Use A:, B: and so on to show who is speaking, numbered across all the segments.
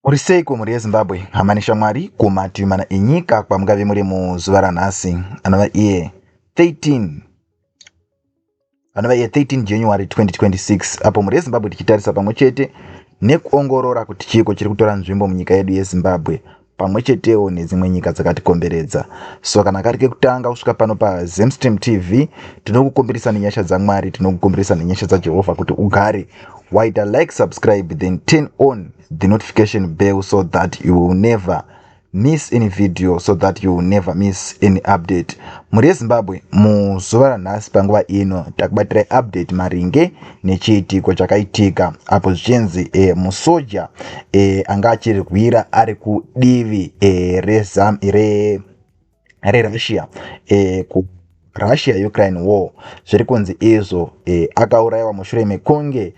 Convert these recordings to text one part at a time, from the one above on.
A: Muri seiko muri yeZimbabwe hamanisha mwari kumati mana enyika kwamungave muri muzuva ranhasi anova iye 13 January 2026 apo muri yeZimbabwe tichitarisa pamwe chete nekuongorora kuti chiko chiri kutora nzvimbo munyika yedu yeZimbabwe pamwe chetewo nedzimwe nyika dzakatikomberedza. So kana kari kekutanga kusvika pano paZimStream TV tinokukomberesa nenyasha dzaMwari, tinokukomberesa nenyasha dzaJehovha kuti ugare waita like, subscribe, then turn on the notification bell so that you will never miss any video, so that you will never miss any update. Muri yeZimbabwe muzuva ranhasi panguva ino takubatirai update maringe nechiitiko chakaitika apo zvichinzi musoja anga achirwira ari kudivi reRussia ku Russia-Ukraine war. Zviri kunzi izvo akaurayiwa mushure mekunge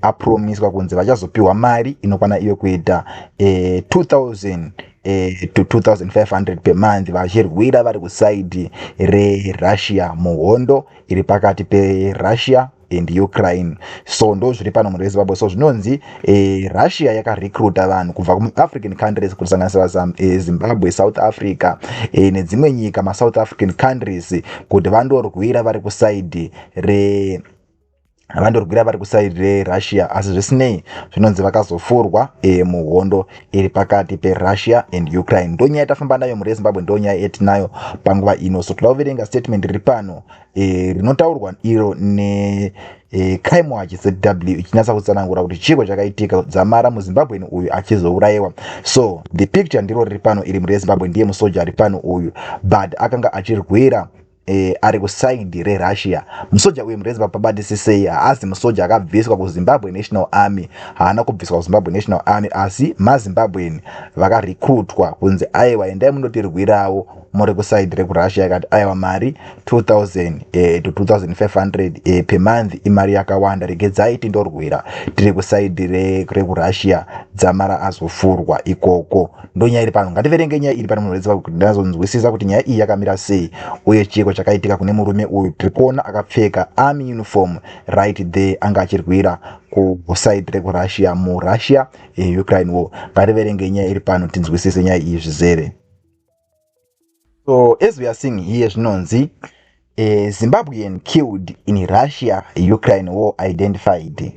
A: apromiswa kunzi vachazopiwa mari inokwana iyo kuita 2000 to 2500 per month vachirwira vari kusaidi reRussia muhondo iri pakati peRussia and Ukraine. So ndo zviri pano muri yeZimbabwe. So zvinonzi Russia yakarecruita vanhu kubva kuma-African countries kusanganisira Zimbabwe, South Africa nedzimwe nyika ma-South African countries kuti vandorwira vari kusaidi reRussia. Asi zvisinei zvinonzi vakazofurwa muhondo iri pakati peRussia and Ukraine. Ndonyaya yatafamba nayo muri yeZimbabwe, ndonyaya yetinayo panguva ino. So toda kuverenga statement riri pano rinotaurwa iro neCrime Watch ZW ichinyatsa kutsanangura kuti chiko chakaitika dzamara muZimbabwe uyu achizourayiwa. So the picture ndiro riri pano iri muri yeZimbabwe, ndiye musoja ari pano uyu, but akanga achirwira ari kusaidi reRussia. Musoja uyu muri yeZimbabwe pabatisisei haazi musoja akabviswa kuZimbabwe National Army, haana kubviswa kuZimbabwe National Army, asi maZimbabweni vakarekrutwa kunzi aiwa endai munotirwirawo muri kusaidi rekuRussia. Yakati aiwa mari 2000 to 2500 per month imari yakawanda, regedzai tindorwira tiri kusaidi rekuRussia, dzamara azofurwa ikoko. Ndonyaya iri pano. Ngativerenge nyaya iri pano muri yeZimbabwe kuti ndazonzwisisa kuti nyaya iyi yakamira sei uye chiko chakaitika kune murume uyu. Tiri kuona akapfeka army uniform right there, anga achirwira kusaidi rekuRussia muRussia Ukraine war. Ngativerenge nyaya iri pano tinzwisise nyaya iyi zvizere. So as we are seeing here zvinonzi Zimbabwean killed in Russia-Ukraine war identified.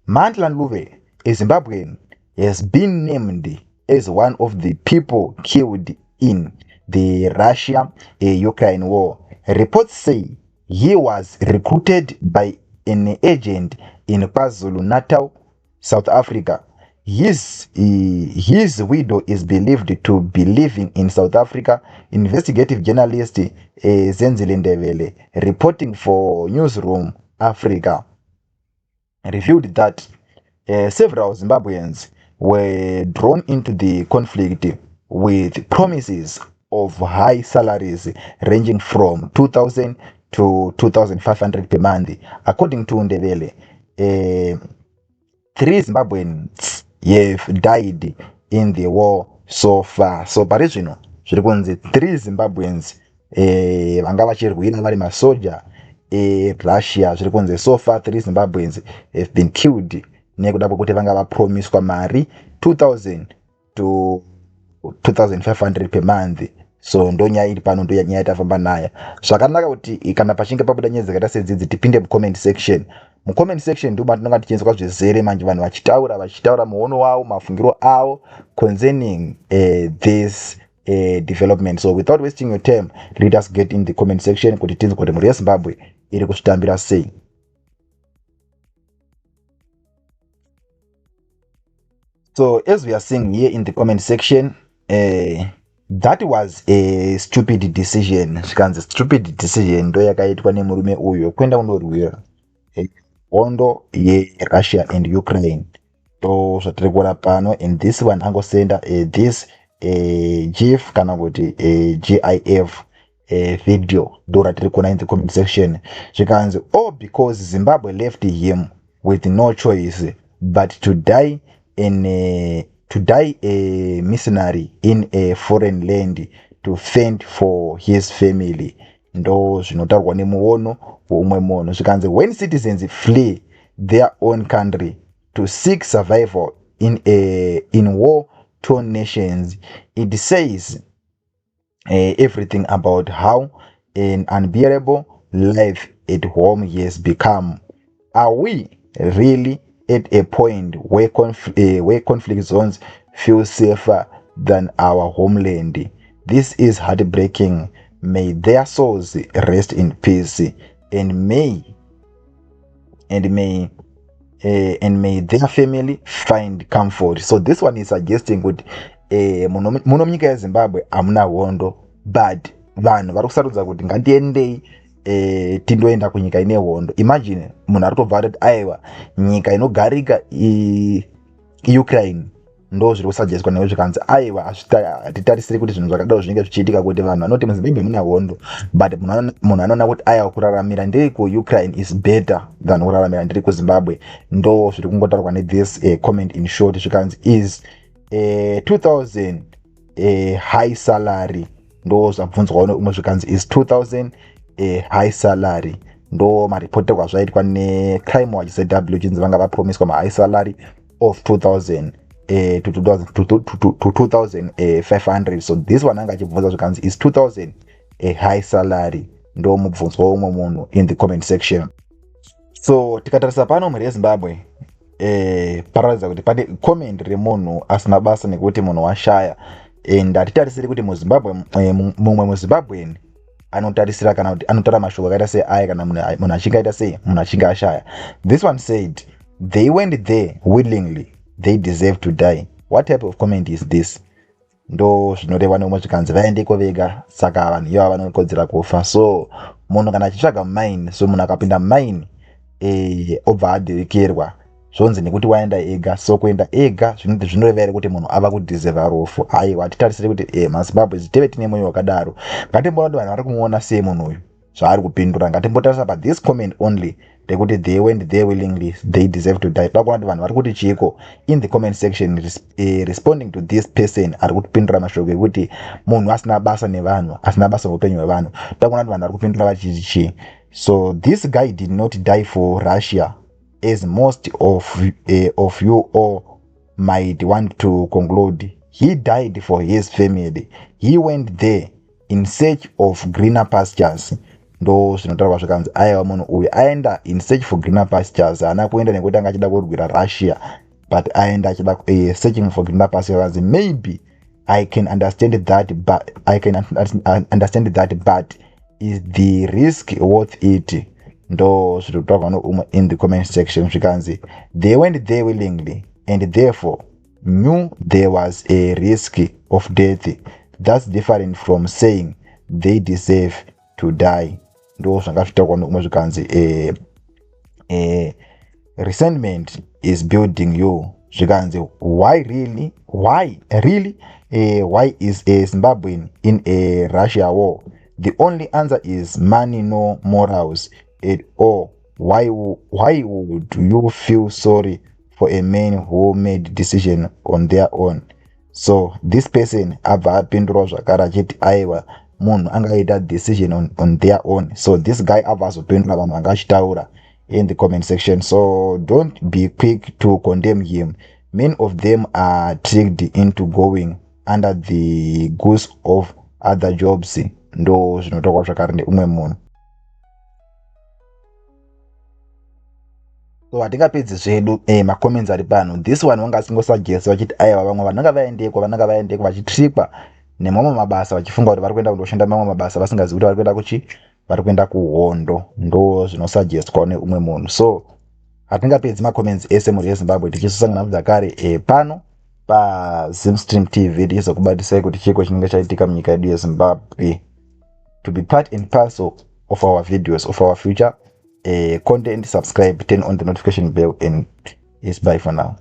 A: Mandla Ndlovu, a Zimbabwean, has been named as one of the people killed in the Russia-Ukraine war. Reports say he was recruited by an agent in KwaZulu-Natal, South Africa. His widow is believed to be living in South Africa. Investigative journalist Zenzile Ndebele, reporting for Newsroom Africa, revealed that several Zimbabweans were drawn into the conflict with promises of high salaries ranging from 2,000 to 2,500 per month. According to Ndebele, 3 Zimbabweans have died in the war so far. So pari zvino zviri kunzi 3 Zimbabweans vanga vachirwira vari masoja Russia. Zviri kunzi so far 3 Zimbabweans have been killed nekuda kwekuti vanga vapromiswa mari 2,000 to 2,500 per month. So ndonyaya iri pano, ndonyaya yatafamba nayo. Zvakanaka kuti kana pachinge pabuda nyaya dzakaita sedzidzi tipinde mucomment section. Mucomment section ndimo matinonga tichienzwa zvizere manje vanhu vachitaura muono wavo, mafungiro avo concerning this development. So without wasting your time, let us get in the comment section kuti tinzwe kuti muri yeZimbabwe iri kusvitambira sei. So as we are seeing here in the comment section, that was a stupid decision. Zvikanzi stupid decision ndo yakaitwa nemurume uyu kwenda kundorwira hondo yeRussia and Ukraine. So zvatiri kuona pano, and this one angosenda this GIF kana kuti GIF video ndo ratiri kuona in the comment section. Zvikanzi all because Zimbabwe left him with no choice but to die a missionary in a foreign land to fend for his family. Ndo zvinotaurwa nemuono woumwe munhu. Zvikanzi when citizens flee their own country to seek survival in war two nations. It says everything about how an unbearable life at home has become. Are we really at a point where conflict zones feel safer than our homeland? This is heartbreaking. May their souls rest in peace, and may their family find comfort. So this one is suggesting kuti muno munyika yeZimbabwe amuna hondo, but vanhu vari kusarudza kuti ngatiendei tindoenda kunyika ine hondo. Imagine munhu ari kutobva kuti aiwa nyika inogarika Ukraine ndo zviri kusuggestwa newe zvikanzi aiwa hatitarisiri kuti zvinhu zvakadaro zvinenge zvichiitika, kuti vanhu vanoti muZimbabwe muna hondo, but munhu anoona kuti aiwa kuraramira ndiri kuUkraine is better than kuraramira ndiri kuZimbabwe. Ndo zviri kungotaurwa nethis comment in short zvikanzi is 2000 high salary. Ndo zvabvunzwawo neumwe zvikanzi is 2000 high salary. Ndo maripoti kwazvaitwa neCrime Watch ZW chinzi vanga vapromiswa high salary of 2000 to 2500. So this one anga achibvunza zvikanzi is 2000 high salary. Ndo mubvunzo womwe munhu in the comment section. So tikatarisa pano mhuri yeZimbabwe pararadza kuti pane comment remunhu asina basa nekuti munhu washaya, and hatitarisiri kuti muZimbabwe mumwe muZimbabwean anotarisira kana kuti anotaura mashoko akaita sei aya kana munhu achinge aita sei munhu achinge ashaya. This one said they went there willingly, they deserve to die. What type of comment is this? Ndo zvinoreva neumwe zvikanzi vaendeko vega saka vanhu ivo vanokodzera kufa. So munhu kana achitsvaga mine, so munhu akapinda mine obva adirikerwa, zvonzi nekuti waenda ega, so kuenda ega zvinoreva here kuti munhu ava kudeserva rufu. Aiwa hatitarisiri kuti maZimbabwe teve tine mwoyo wakadaro. Ngatimboona kuti vanhu vari kumuona sei munhu uyu zvaari kupindura. Ngatimbotarisa pa this comment only ndekuti they went there willingly, they deserve to die. Toda kuona kuti vanhu vari kuti chiko in the comment section responding to this person ari kupindura mashoko ekuti munhu asina basa nevanhu, asina basa neupenyu hwevanhu. Toda kuona kuti vanhu vari kupindura vachiti chii. So this guy did not die for Russia, as most of you all might want to conclude. He died for his family. He went there in search of greener pastures. Ndo zvinotaurwa zvikanzi aiwa munhu uyu aenda in search for greener pastures. Haana kuenda nekuti anga achida kurwira Russia, but aenda achida searching for greener pastures. Maybe I can understand that, but is the risk worth it? Ndo zviri kutaurwa neumwe in the comment section zvikanzi they went there willingly and therefore knew there was a risk of death. That's different from saying they deserve to die. Ndo zvanga zvitaurwa neumwe zvikanzi resentment is building you. Zvikanzi why is a Zimbabwean in a Russia war? The only answer is money, no morals at all. Why would you feel sorry for a man who made decision on their own? So this person abva apindura zvakare achiti aiwa munhu angaita decision on their own. So this guy abva azopindura vanhu vanga achitaura in the comment section. So don't be quick to condemn him. Many of them are tricked into going under the guise of other jobs. Ndo zvinotaurwa zvakare neumwe munhu. So hatingapedzi zvedu macomments ari pano. This one wanga asingosuggest vachiti aiwa vamwe vananga vaendeko vachitrikwa nemamwe mabasa vachifunga kuti vari kuenda kundoshanda mamwe mabasa vasingazivi kuti vari kuenda kuchi, vari kuenda kuhondo. Ndo zvinosuggestwa neumwe munhu. So hatingapedzi macomments ese muri yeZimbabwe tichisosangana zvakare pano paZimstream TV tichizokubatisai kuti chiko chinenge chaitika munyika yedu yeZimbabwe. To be part and parcel of our videos, of our future content, subscribe, turn on the notification bell, and it's bye for now.